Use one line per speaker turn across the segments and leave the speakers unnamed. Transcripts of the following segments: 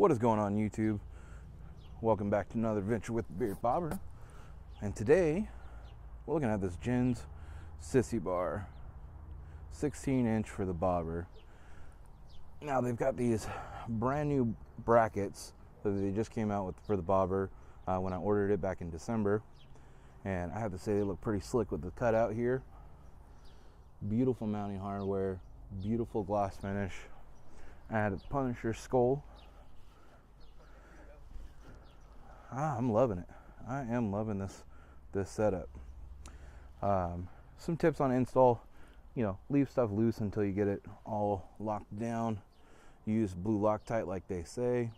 What is going on, YouTube? Welcome back to another adventure with the Bearded Bobber. And today we're looking at this Ginz Sissy bar, 16-inch for the bobber. Now they've got these brand new brackets that they just came out with for the bobber when I ordered it back in December, and I have to say they look pretty slick with the cutout here. Beautiful mounting hardware, beautiful gloss finish. I had a Punisher skull. I'm loving it. I am loving this setup. Some tips on install: leave stuff loose until you get it all locked down. Use blue Loctite like they say.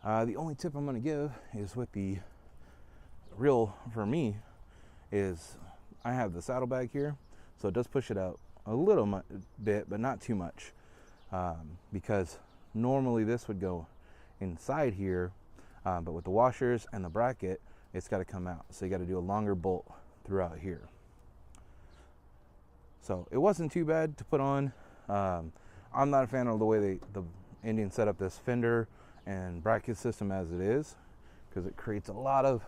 The only tip I'm going to give is with the reel for me is I have the saddlebag here, so it does push it out a little bit, but not too much, because normally this would go inside here, but with the washers and the bracket, it's got to come out. So you got to do a longer bolt throughout here. So it wasn't too bad to put on. I'm not a fan of the way the Indians set up this fender and bracket system as it is, because it creates a lot of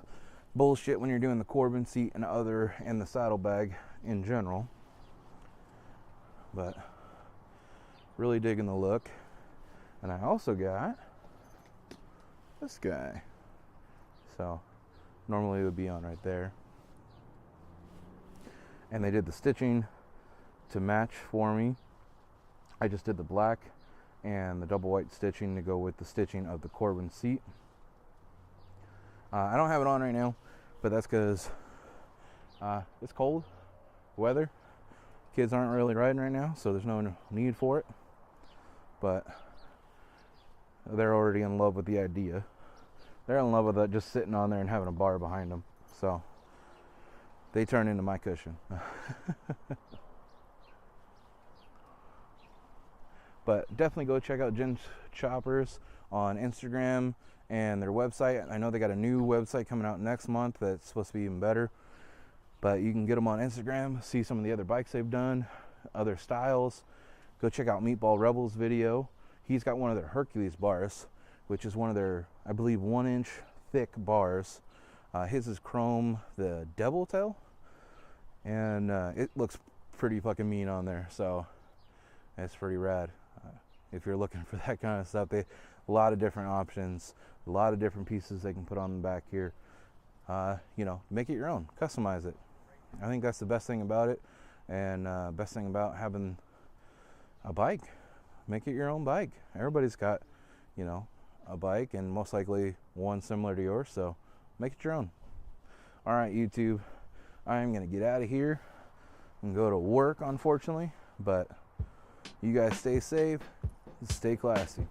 bullshit when you're doing the Corbin seat and the saddlebag in general. But really digging the look. And I also got this guy. So normally it would be on right there. And they did the stitching to match for me. I just did the black and the double white stitching to go with the stitching of the Corbin seat. I don't have it on right now, but that's because it's cold weather. Kids aren't really riding right now, so there's no need for it. But they're already in love with the idea. They're in love with it just sitting on there and having a bar behind them. So they turn into my cushion. But definitely go check out Ginz Choppers on Instagram and their website. I know they got a new website coming out next month that's supposed to be even better. But you can get them on Instagram, see some of the other bikes they've done, other styles. Go check out Meatball Rebel's video. He's got one of their Hercules bars, which is one of their, I believe, 1-inch thick bars. His is chrome, the devil tail, and it looks pretty fucking mean on there, so it's pretty rad. If you're looking for that kind of stuff, a lot of different options, a lot of different pieces they can put on the back here. Make it your own, customize it. I think that's the best thing about it, and best thing about having a bike. Make it your own bike. Everybody's got, a bike, and most likely one similar to yours, so make it your own. All right, YouTube, I'm gonna get out of here and go to work, unfortunately, but you guys stay safe, stay classy.